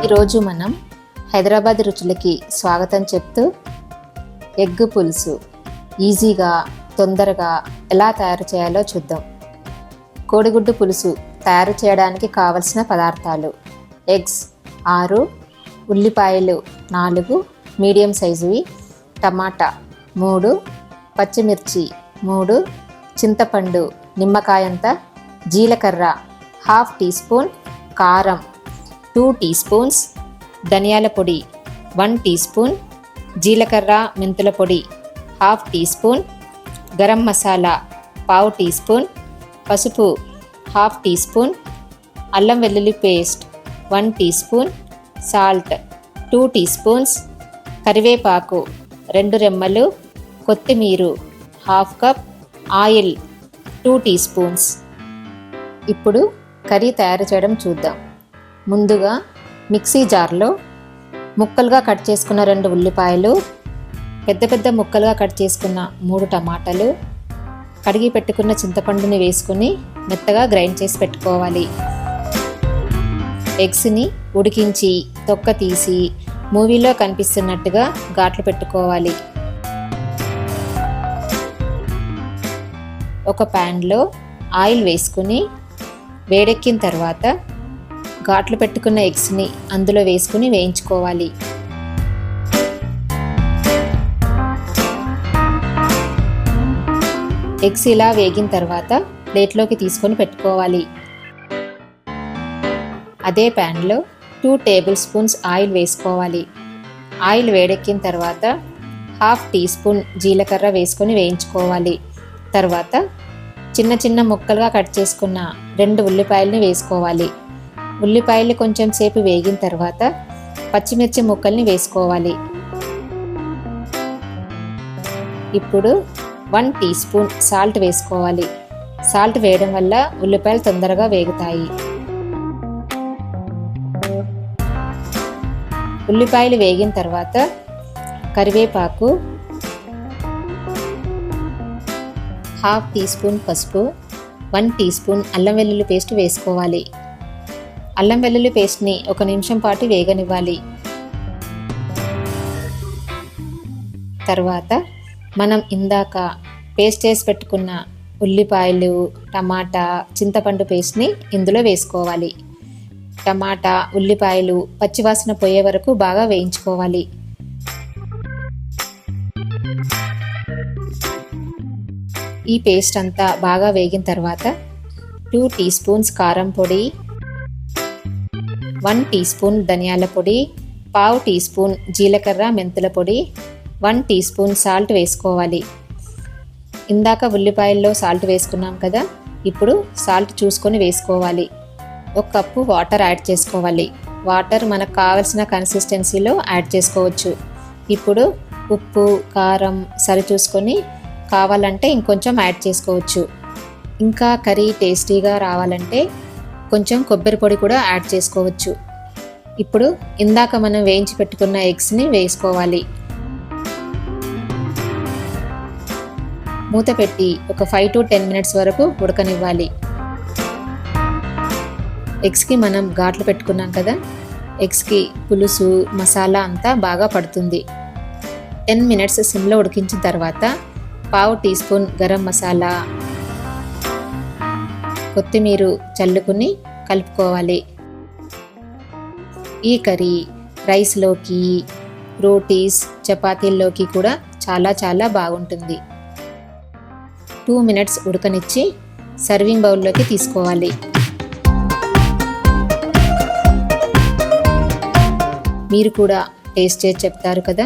ఈరోజు మనం హైదరాబాద్ రుచులకి స్వాగతం చెప్తూ ఎగ్ పులుసు ఈజీగా తొందరగా ఎలా తయారు చేయాలో చూద్దాం. కోడిగుడ్డు పులుసు తయారు చేయడానికి కావలసిన పదార్థాలు: ఎగ్స్ 6, ఉల్లిపాయలు 4 మీడియం సైజువి, టమాటా 3, పచ్చిమిర్చి 3, చింతపండు నిమ్మకాయంత, జీలకర్ర 1/2 టీ స్పూన్, కారం 2 టీ స్పూన్స్, ధనియాల పొడి 1 టీ స్పూన్, జీలకర్ర మెంతుల పొడి 1/2 teaspoon, garam masala 1/4 teaspoon, పసుపు 1/2 టీ స్పూన్, అల్లం వెల్లుల్లి paste 1 teaspoon, salt 2 teaspoons, కరివేపాకు 2 రెమ్మలు, కొత్తిమీర 1/2 కప్, ఆయిల్ 2 టీ స్పూన్స్. ఇప్పుడు కర్రీ తయారు చేయడం చూద్దాం. ముందుగా మిక్సీ జార్లో ముక్కలుగా కట్ చేసుకున్న 2 ఉల్లిపాయలు, పెద్ద పెద్ద ముక్కలుగా కట్ చేసుకున్న 3 టమాటాలు, కడిగి పెట్టుకున్న చింతపండుని వేసుకుని మెత్తగా గ్రైండ్ చేసి పెట్టుకోవాలి. ఎగ్స్ని ఉడికించి తొక్క తీసి మూవీలో కనిపిస్తున్నట్టుగా ఘాట్లు పెట్టుకోవాలి. ఒక ప్యాన్లో ఆయిల్ వేసుకుని వేడెక్కిన తర్వాత ఘాట్లు పెట్టుకున్న ఎగ్స్ని అందులో వేసుకుని వేయించుకోవాలి. ఎగ్స్ ఇలా వేగిన తర్వాత ప్లేట్లోకి తీసుకొని పెట్టుకోవాలి. అదే ప్యాన్లో 2 టేబుల్ స్పూన్స్ ఆయిల్ వేసుకోవాలి. ఆయిల్ వేడెక్కిన తర్వాత 1/2 టీ స్పూన్ జీలకర్ర వేసుకొని వేయించుకోవాలి. తర్వాత చిన్న చిన్న ముక్కలుగా కట్ చేసుకున్న 2 ఉల్లిపాయలని వేసుకోవాలి. ఉల్లిపాయలు కొంచెం సేపు వేగిన తర్వాత పచ్చిమిర్చి ముక్కల్ని వేసుకోవాలి. ఇప్పుడు 1 టీ స్పూన్ సాల్ట్ వేసుకోవాలి. సాల్ట్ వేయడం వల్ల ఉల్లిపాయలు తొందరగా వేగుతాయి. ఉల్లిపాయలు వేగిన తర్వాత కరివేపాకు, 1/2 టీ స్పూన్ పసుపు, 1 టీ స్పూన్ అల్లం వెల్లుల్లి పేస్ట్ వేసుకోవాలి. అల్లం వెల్లుల్లి పేస్ట్ని 1 నిమిషం పాటు వేగనివ్వాలి. తర్వాత మనం ఇందాక పేస్ట్ చేసి పెట్టుకున్న ఉల్లిపాయలు, టమాటా, చింతపండు పేస్ట్ని ఇందులో వేసుకోవాలి. టమాటా, ఉల్లిపాయలు పచ్చివాసన పోయే వరకు బాగా వేయించుకోవాలి. ఈ పేస్ట్ అంతా బాగా వేగిన తర్వాత 2 టీ స్పూన్స్ కారం పొడి, 1 టీ స్పూన్ ధనియాల పొడి, 1/2 టీ స్పూన్ జీలకర్ర మెంతుల పొడి, 1 టీ స్పూన్ సాల్ట్ వేసుకోవాలి. ఇందాక ఉల్లిపాయల్లో సాల్ట్ వేసుకున్నాం కదా, ఇప్పుడు సాల్ట్ చూసుకొని వేసుకోవాలి. 1 కప్పు వాటర్ యాడ్ చేసుకోవాలి. వాటర్ మనకు కావలసిన కన్సిస్టెన్సీలో యాడ్ చేసుకోవచ్చు. ఇప్పుడు ఉప్పు, కారం సరి చూసుకొని కావాలంటే ఇంకొంచెం యాడ్ చేసుకోవచ్చు. ఇంకా కర్రీ టేస్టీగా రావాలంటే కొంచెం కొబ్బరి పొడి కూడా యాడ్ చేసుకోవచ్చు. ఇప్పుడు ఇందాక మనం వేయించి పెట్టుకున్న ఎగ్స్ని వేసుకోవాలి. మూత పెట్టి ఒక 5 to 10 మినిట్స్ వరకు ఉడకనివ్వాలి. ఎగ్స్కి మనం ఘాట్లు పెట్టుకున్నాం కదా, ఎగ్స్కి పులుసు మసాలా అంతా బాగా పడుతుంది. 10 మినిట్స్ సిమ్లో ఉడికించిన తర్వాత 1/2 టీ స్పూన్ గరం మసాలా, కొత్తిమీర చల్లుకుని కలుపుకోవాలి. ఈ కర్రీ రైస్లోకి, రోటీస్, చపాతీల్లోకి కూడా చాలా బాగుంటుంది. 2 మినిట్స్ ఉడకనిచ్చి సర్వింగ్ బౌల్లోకి తీసుకోవాలి. మీరు కూడా టేస్ట్ చేసి చెప్తారు కదా.